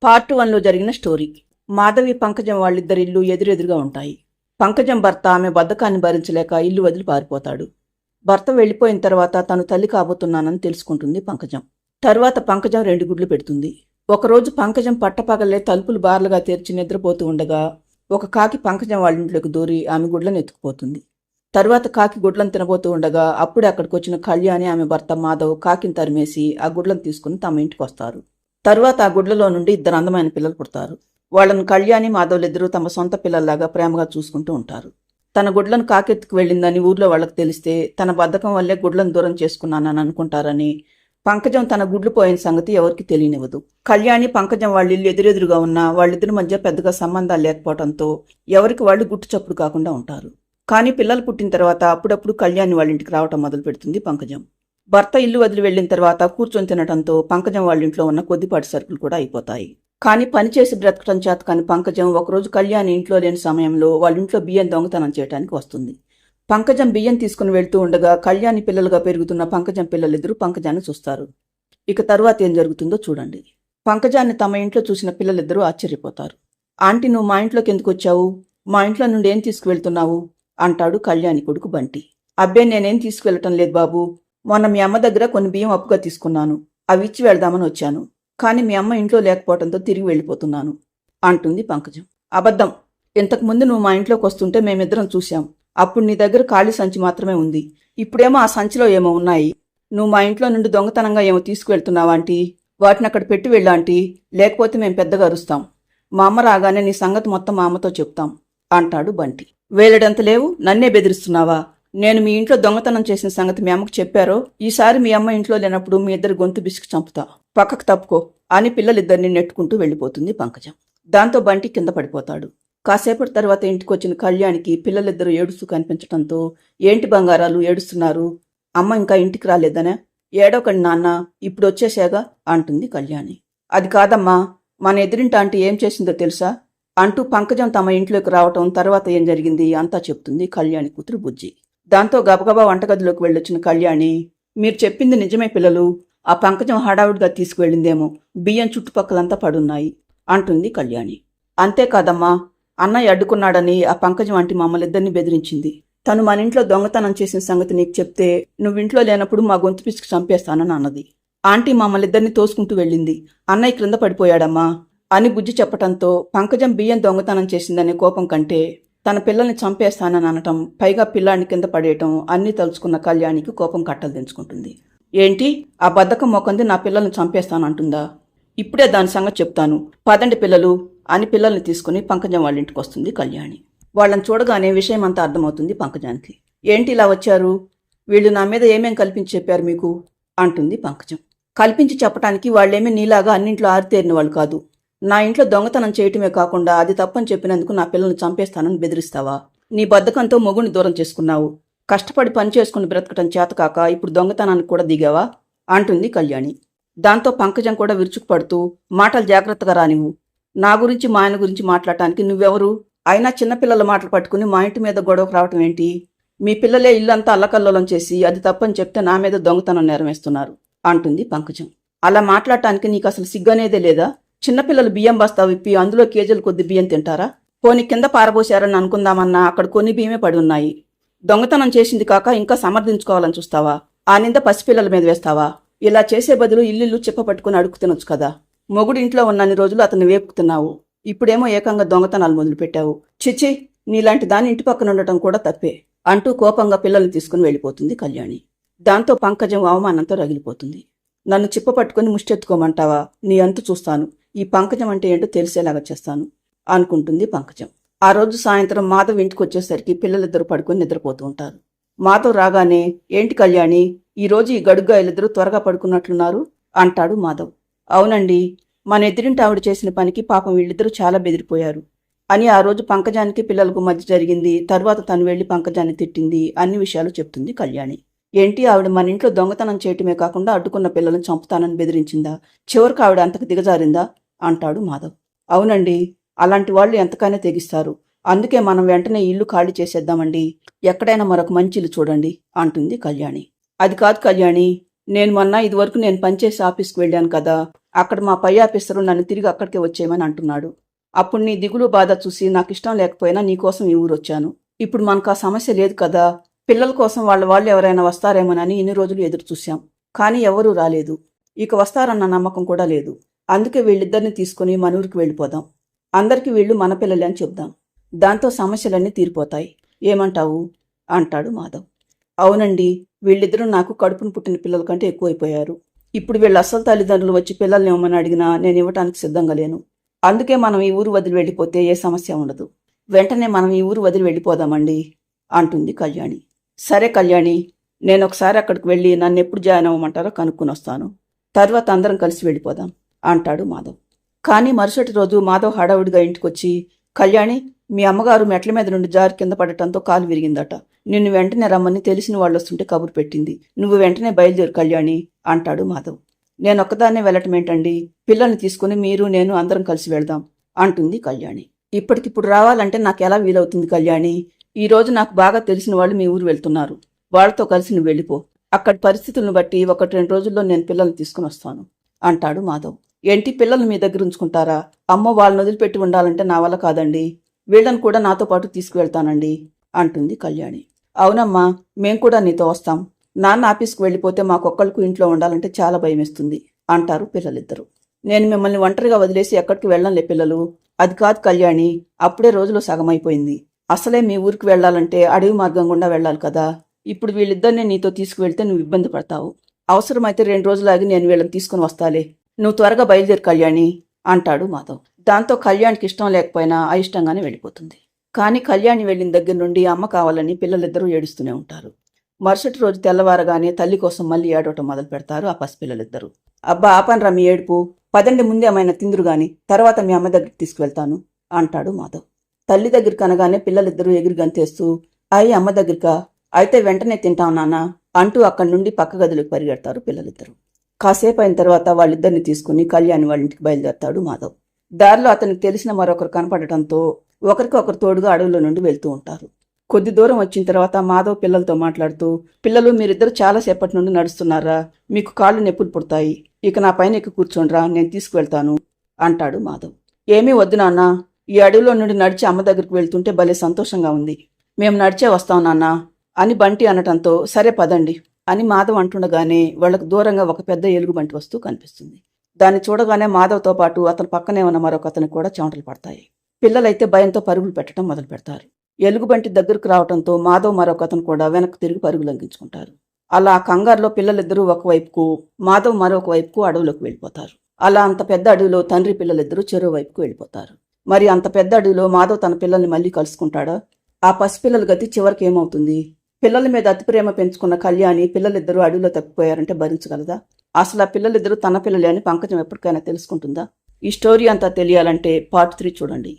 Part 1లో జరిగిన story. Madhavi, పంకజం వాళ్ళిద్దరి ఇల్లు ఎదురెదురుగా ఉంటాయి. పంకజం భర్త ఆమె బద్ధకాన్ని భరించలేక ఇల్లు వదిలి పారిపోతాడు. భర్త వెళ్లిపోయిన తర్వాత తను తల్లి కాబోతున్నానని తెలుసుకుంటుంది పంకజం. తర్వాత పంకజం 2 గుడ్లు పెడుతుంది. ఒకరోజు పంకజం పట్టపగలే తలుపులు బార్లుగా తెరిచి నిద్రపోతూ ఉండగా ఒక కాకి పంకజం వాళ్ళింట్లోకి దూరి ఆమె గుడ్లను ఎత్తుకుపోతుంది. తర్వాత కాకి గుడ్లను తినబోతూ ఉండగా అప్పుడే అక్కడికి వచ్చిన కళ్యాణి, ఆమె భర్త మాధవ్ కాకిని తరిమేసి ఆ గుడ్లను తీసుకుని తమ ఇంటికి వస్తారు. తర్వాత ఆ గుడ్లలో నుండి 2 అందమైన పిల్లలు పుడతారు. వాళ్లను కళ్యాణి, మాధవులిద్దరూ తమ సొంత పిల్లల్లాగా ప్రేమగా చూసుకుంటూ ఉంటారు. తన గుడ్లను కాకెత్తుకు వెళ్ళిందని ఊర్లో వాళ్లకు తెలిస్తే తన బద్ధకం వల్లే గుడ్లను దూరం చేసుకున్నానని అనుకుంటారని పంకజం తన గుడ్లు పోయిన సంగతి ఎవరికి తెలియనివ్వదు. కళ్యాణి, పంకజం వాళ్ళ ఇల్లు ఎదురెదురుగా ఉన్నా వాళ్ళిద్దరి మధ్య పెద్దగా సంబంధాలు లేకపోవడంతో ఎవరికి వాళ్ళు గుట్టు చప్పుడు కాకుండా ఉంటారు. కానీ పిల్లలు పుట్టిన తర్వాత అప్పుడప్పుడు కళ్యాణి వాళ్ళ ఇంటికి రావటం మొదలు పెడుతుంది పంకజం. భర్త ఇల్లు వదిలి వెళ్లిన తర్వాత కూర్చొని తినడంతో పంకజం వాళ్ళింట్లో ఉన్న కొద్దిపాటి సరుకులు కూడా అయిపోతాయి. కానీ పనిచేసి బ్రతకటం చేత కాని పంకజం ఒకరోజు కళ్యాణి ఇంట్లో లేని సమయంలో వాళ్ళింట్లో బియ్యం దొంగతనం చేయడానికి వస్తుంది. పంకజం బియ్యం తీసుకుని వెళ్తూ ఉండగా కళ్యాణి పిల్లలుగా పెరుగుతున్న పంకజం పిల్లలిద్దరూ పంకజాన్ని చూస్తారు. ఇక తరువాత ఏం జరుగుతుందో చూడండి. పంకజాన్ని తమ ఇంట్లో చూసిన పిల్లలిద్దరూ ఆశ్చర్యపోతారు. ఆంటీ, నువ్వు మా ఇంట్లోకి ఎందుకు వచ్చావు? మా ఇంట్లో నుండి ఏం తీసుకువెళ్తున్నావు అంటాడు కళ్యాణి కొడుకు బంటి. అబ్బే, నేనేం తీసుకువెళ్ళటం లేదు బాబు. మొన్న మీ అమ్మ దగ్గర కొన్ని బియ్యం అప్పుగా తీసుకున్నాను. అవి ఇచ్చి వెళ్దామని వచ్చాను. కానీ మీ అమ్మ ఇంట్లో లేకపోవడంతో తిరిగి వెళ్ళిపోతున్నాను అంటుంది పంకజం. అబద్ధం. ఇంతకుముందు నువ్వు మా ఇంట్లోకి వస్తుంటే మేమిద్దరం చూశాం. అప్పుడు నీ దగ్గర ఖాళీ సంచి మాత్రమే ఉంది. ఇప్పుడేమో ఆ సంచిలో ఏమో ఉన్నాయి. నువ్వు మా ఇంట్లో నుండి దొంగతనంగా ఏమో తీసుకువెళ్తున్నావాంటీ? వాటిని అక్కడ పెట్టి వెళ్ళాంటీ, లేకపోతే మేం పెద్దగా అరుస్తాం. మా అమ్మ రాగానే నీ సంగతి మొత్తం మా అమ్మతో చెప్తాం అంటాడు బంటి. వేలడంత లేవు, నన్నే బెదిరిస్తున్నావా? నేను మీ ఇంట్లో దొంగతనం చేసిన సంగతి మీ అమ్మకు చెప్పారో ఈసారి మీ అమ్మ ఇంట్లో లేనప్పుడు మీ ఇద్దరు గొంతు బిసికి చంపుతా. పక్కకు తప్పుకో అని పిల్లలిద్దరిని నెట్టుకుంటూ వెళ్ళిపోతుంది పంకజం. దాంతో బంటి కింద పడిపోతాడు. కాసేపటి తర్వాత ఇంటికి వచ్చిన కళ్యాణికి పిల్లలిద్దరూ ఏడుస్తూ కనిపించడంతో, ఏంటి బంగారాలు ఏడుస్తున్నారు? అమ్మ ఇంకా ఇంటికి రాలేదనే? ఏడోకండి నాన్న, ఇప్పుడు వచ్చేసాగా అంటుంది కళ్యాణి. అది కాదమ్మా, మన ఎదురింటి ఆంటీ ఏం చేసిందో తెలుసా అంటూ పంకజం తమ ఇంట్లోకి రావటం, తర్వాత ఏం జరిగింది అంతా చెప్తుంది కళ్యాణి కూతురు బుజ్జి. దాంతో గబగబా వంటగదిలోకి వెళ్ళొచ్చిన కళ్యాణి, మీరు చెప్పింది నిజమే పిల్లలు. ఆ పంకజం హడావుడిగా తీసుకువెళ్ళిందేమో. బియ్యం చుట్టుపక్కలంతా పడున్నాయి అంటుంది కళ్యాణి. అంతేకాదమ్మా, అన్నయ్య అడ్డుకున్నాడని ఆ పంకజం ఆంటీ మమ్మల్నిద్దరిని బెదిరించింది. తను మన ఇంట్లో దొంగతనం చేసిన సంగతి నీకు చెప్తే నువ్వింట్లో లేనప్పుడు మా గొంతు పిసికి చంపేస్తానని అన్నది. ఆంటీ మమ్మల్నిద్దరిని తోసుకుంటూ వెళ్ళింది. అన్నయ్య క్రింద పడిపోయాడమ్మా అని బుజ్జి చెప్పటంతో పంకజం బియ్యం దొంగతనం చేసిందనే కోపం కంటే తన పిల్లల్ని చంపేస్తానని అనటం, పైగా పిల్లాడిని కింద పడేయటం అన్నీ తలుచుకున్న కళ్యాణికి కోపం కట్టలు దించుకుంటుంది. ఏంటి, ఆ బద్ధకం మొకంది నా పిల్లల్ని చంపేస్తానంటుందా? ఇప్పుడే దాని సంగతి చెప్తాను, పదండి పిల్లలు అని పిల్లల్ని తీసుకుని పంకజం వాళ్ళ ఇంటికి వస్తుంది కళ్యాణి. వాళ్ళని చూడగానే విషయం అంతా అర్థమవుతుంది పంకజానికి. ఏంటి ఇలా వచ్చారు? వీళ్ళు నా మీద ఏమేం కల్పించి చెప్పారు మీకు అంటుంది పంకజం. కల్పించి చెప్పటానికి వాళ్ళేమీ నీలాగా అన్నింట్లో ఆరితేరిన వాళ్ళు కాదు. నా ఇంట్లో దొంగతనం చేయటమే కాకుండా అది తప్పని చెప్పినందుకు నా పిల్లల్ని చంపేస్తానని బెదిరిస్తావా? నీ బద్ధకంతో మొగుని దూరం చేసుకున్నావు. కష్టపడి పని చేసుకుని బ్రతకటం చేతకాక ఇప్పుడు దొంగతనానికి కూడా దిగావా అంటుంది కళ్యాణి. దాంతో పంకజం కూడా విరుచుకుపడుతూ, మాటలు జాగ్రత్తగా రానివ్వు. నా గురించి మా ఆయన గురించి మాట్లాడటానికి నువ్వెవరు? అయినా చిన్నపిల్లల మాటలు పట్టుకుని మా ఇంటి మీద గొడవకు రావటం ఏంటి? మీ పిల్లలే ఇల్లంతా అల్లకల్లోలం చేసి అది తప్పని చెప్తే నా మీద దొంగతనం నెరవేస్తున్నారు అంటుంది పంకజం. అలా మాట్లాడటానికి నీకు అసలు సిగ్గనేదే లేదా? చిన్నపిల్లలు బియ్యం బస్తా విప్పి అందులో కేజీల కొద్ది బియ్యం తింటారా? పోని కింద పారబోశారని అనుకుందామన్నా అక్కడ కొన్ని బియ్యమే పడి ఉన్నాయి. దొంగతనం చేసింది కాక ఇంకా సమర్థించుకోవాలని చూస్తావా? ఆ నింద పసిపిల్లల మీద వేస్తావా? ఇలా చేసే బదులు ఇల్లు చిప్ప పట్టుకుని అడుగు తినొచ్చు కదా. మొగుడు ఇంట్లో ఉన్నన్ని రోజులు అతన్ని వేపుకుతున్నావు. ఇప్పుడేమో ఏకంగా దొంగతనాలు మొదలుపెట్టావు. చిచ్చి, నీలాంటి దాని ఇంటి పక్కన ఉండటం కూడా తప్పే అంటూ కోపంగా పిల్లల్ని తీసుకుని వెళ్ళిపోతుంది కళ్యాణి. దాంతో పంకజం అవమానంతో రగిలిపోతుంది. నన్ను చిప్ప పట్టుకుని ముష్టెత్తుకోమంటావా? నీ అంతు చూస్తాను. ఈ పంకజం అంటే ఏంటో తెలిసేలాగా చేస్తాను అనుకుంటుంది పంకజం. ఆ రోజు సాయంత్రం మాధవ్ ఇంటికి వచ్చేసరికి పిల్లలిద్దరూ పడుకొని నిద్రపోతూ ఉంటారు. మాధవ్ రాగానే, ఏంటి కళ్యాణి, ఈరోజు ఈ గడుగ్గాయలిద్దరూ త్వరగా పడుకున్నట్లున్నారు అంటాడు మాధవ్. అవునండి, మన ఎదురింటి ఆవిడ చేసిన పనికి పాపం వీళ్ళిద్దరూ చాలా బెదిరిపోయారు అని ఆ రోజు పంకజానికి పిల్లలకు మధ్య జరిగింది, తర్వాత తను వెళ్లి పంకజాన్ని తిట్టింది, అన్ని విషయాలు చెప్తుంది కళ్యాణి. ఏంటి, ఆవిడ మన ఇంట్లో దొంగతనం చేయటమే కాకుండా అడ్డుకున్న పిల్లలను చంపుతానని బెదిరించిందా? చివరికి ఆవిడ అంతకు దిగజారిందా అంటాడు మాధవ్. అవునండి, అలాంటి వాళ్ళు ఎంతకైనా తెగిస్తారు. అందుకే మనం వెంటనే ఇల్లు ఖాళీ చేసేద్దామండి. ఎక్కడైనా మరొక మంచి ఇల్లు చూడండి అంటుంది కళ్యాణి. అది కాదు కళ్యాణి, నేను మొన్న ఇదివరకు నేను పనిచేసే ఆఫీస్కి వెళ్ళాను కదా, అక్కడ మా పై ఆఫీసరు నన్ను తిరిగి అక్కడికే వచ్చేయమని అంటున్నాడు. అప్పుడు నీ దిగులు బాధ చూసి నాకు ఇష్టం లేకపోయినా నీకోసం ఈ ఊరు వచ్చాను. ఇప్పుడు మనకు ఆ సమస్య లేదు కదా. పిల్లల కోసం వాళ్ళు ఎవరైనా వస్తారేమోనని ఇన్ని రోజులు ఎదురు చూశాం. కానీ ఎవరూ రాలేదు. ఇక వస్తారన్న నమ్మకం కూడా లేదు. అందుకే వీళ్ళిద్దరిని తీసుకుని మన ఊరికి వెళ్ళిపోదాం. అందరికీ వీళ్ళు మన పిల్లలే అని చెప్దాం. దాంతో సమస్యలన్నీ తీరిపోతాయి. ఏమంటావు అంటాడు మాధవ్. అవునండి, వీళ్ళిద్దరూ నాకు కడుపును పుట్టిన పిల్లల కంటే ఎక్కువైపోయారు. ఇప్పుడు వీళ్ళ అసలు తల్లిదండ్రులు వచ్చి పిల్లల్ని ఇవ్వమని అడిగినా నేను ఇవ్వటానికి సిద్ధంగా లేను. అందుకే మనం ఈ ఊరు వదిలి వెళ్ళిపోతే ఏ సమస్య ఉండదు. వెంటనే మనం ఈ ఊరు వదిలి వెళ్ళిపోదామండి అంటుంది కళ్యాణి. సరే కళ్యాణి, నేను ఒకసారి అక్కడికి వెళ్ళి నన్ను ఎప్పుడు జాయిన్ అవ్వమంటారో కనుక్కుని వస్తాను. తర్వాత అందరం కలిసి వెళ్ళిపోదాం అంటాడు మాధవ్. కానీ మరుసటి రోజు మాధవ్ హడావుడిగా ఇంటికొచ్చి, కళ్యాణి, మీ అమ్మగారు మెట్ల మీద నుండి జారి కింద పడటంతో కాలు విరిగిందట. నిన్ను వెంటనే రమ్మని తెలిసిన వాళ్ళు వస్తుంటే కబురు పెట్టింది. నువ్వు వెంటనే బయలుదేరు కళ్యాణి అంటాడు మాధవ్. నేనొక్కదాన్నే వెళ్ళటం ఏంటండి? పిల్లల్ని తీసుకుని మీరు నేను అందరం కలిసి వెళ్దాం అంటుంది కళ్యాణి. ఇప్పటికిప్పుడు రావాలంటే నాకు ఎలా వీలవుతుంది కళ్యాణి? ఈ రోజు నాకు బాగా తెలిసిన వాళ్ళు మీ ఊరు వెళ్తున్నారు. వాళ్ళతో కలిసి నువ్వు వెళ్ళిపో. అక్కడి పరిస్థితులను బట్టి 1-2 రోజుల్లో నేను పిల్లల్ని తీసుకుని వస్తాను అంటాడు మాధవ్. ఏంటి, పిల్లల్ని మీ దగ్గర ఉంచుకుంటారా? అమ్మో, వాళ్ళని వదిలిపెట్టి ఉండాలంటే నా వల్ల కాదండి. వీళ్ళని కూడా నాతో పాటు తీసుకువెళ్తానండి అంటుంది కళ్యాణి. అవునమ్మా, మేం కూడా నీతో వస్తాం. నాన్న ఆఫీస్కి వెళ్ళిపోతే మాకొక్కళ్ళకు ఇంట్లో ఉండాలంటే చాలా భయమేస్తుంది అంటారు పిల్లలిద్దరూ. నేను మిమ్మల్ని ఒంటరిగా వదిలేసి ఎక్కడికి వెళ్ళంలే పిల్లలు. అది కాదు కళ్యాణి, అప్పుడే రోజులో సగమైపోయింది. అసలే మీ ఊరికి వెళ్లాలంటే అడవి మార్గం గుండా వెళ్ళాలి కదా. ఇప్పుడు వీళ్ళిద్దరిని నీతో తీసుకువెళ్తే నువ్వు ఇబ్బంది పడతావు. అవసరమైతే 2 రోజులాగి నేను వీళ్ళని తీసుకుని వస్తాలే. నువ్వు త్వరగా బయలుదేరు కళ్యాణి అంటాడు మాధవ్. దాంతో కళ్యాణికి ఇష్టం లేకపోయినా అయిష్టంగానే వెళ్ళిపోతుంది. కానీ కళ్యాణి వెళ్ళిన దగ్గర నుండి అమ్మ కావాలని పిల్లలిద్దరూ ఏడుస్తూనే ఉంటారు. మరుసటి రోజు తెల్లవారగానే తల్లి కోసం మళ్ళీ ఏడవటం మొదలు పెడతారు ఆ పసిపిల్లలిద్దరూ. అబ్బా, ఆపనరా మీ ఏడుపు. పదండి, ముందే ఏమైనా తిందురు గాని, తర్వాత మీ అమ్మ దగ్గరికి తీసుకువెళ్తాను అంటాడు మాధవ్. తల్లి దగ్గరికి అనగానే పిల్లలిద్దరూ ఎగిరి గంతేస్తూ, అయ్యి అమ్మ దగ్గరికా? అయితే వెంటనే తింటాం నాన్న అంటూ అక్కడి నుండి పక్క గదిలోకి పరిగెడతారు పిల్లలిద్దరూ. కాసేపు అయిన తర్వాత వాళ్ళిద్దరిని తీసుకుని కళ్యాణి వాళ్ళ ఇంటికి బయలుదేరతాడు మాధవ్. దారిలో అతనికి తెలిసిన మరొకరు కనపడటంతో ఒకరికొకరు తోడుగా అడవిలో నుండి వెళ్తూ ఉంటారు. కొద్ది దూరం వచ్చిన తర్వాత మాధవ్ పిల్లలతో మాట్లాడుతూ, పిల్లలు, మీరిద్దరు చాలాసేపటి నుండి నడుస్తున్నారా? మీకు కాళ్ళు నొప్పులు పుడతాయి. ఇక నా పైన ఎక్కి కూర్చోండ్రా, నేను తీసుకువెళ్తాను అంటాడు మాధవ్. ఏమీ వద్దు నాన్న, ఈ అడవిలో నుండి నడిచి అమ్మ దగ్గరికి వెళ్తుంటే భలే సంతోషంగా ఉంది. మేము నడిచే వస్తాం నాన్న అని బంటి అనటంతో, సరే పదండి అని మాధవ్ అంటుండగానే వాళ్లకు దూరంగా ఒక పెద్ద ఎలుగుబంటి వస్తూ కనిపిస్తుంది. దాన్ని చూడగానే మాధవ్తో పాటు అతని పక్కనే ఉన్న మరొక అతనికి కూడా చెమటలు పడతాయి. పిల్లలైతే భయంతో పరుగులు పెట్టడం మొదలు పెడతారు. ఎలుగుబంటి దగ్గరకు రావడంతో మాధవ్ మరొక అతను కూడా వెనక్కి తిరిగి పరుగు లంఘించుకుంటారు. అలా కంగారులో పిల్లలిద్దరూ ఒకవైపుకు, మాధవ్ మరొక వైపుకు అడవిలోకి వెళ్ళిపోతారు. అలా అంత పెద్ద అడవిలో తండ్రి పిల్లలిద్దరూ చెరో వైపుకు వెళ్ళిపోతారు. మరి అంత పెద్ద అడవిలో మాధవ్ తన పిల్లల్ని మళ్ళీ కలుసుకుంటాడా? ఆ పసిపిల్లల గతి చివరికి ఏమవుతుంది? పిల్లల మీద అతి ప్రేమ పెంచుకున్న కళ్యాణి పిల్లలిద్దరూ అడవిలో తప్పిపోయారంటే భరించగలదా? అసలు ఆ పిల్లలిద్దరూ తన పిల్లలే అని పంకజం ఎప్పటికైనా తెలుసుకుంటుందా? ఈ స్టోరీ అంతా తెలియాలంటే పార్ట్ 3 చూడండి.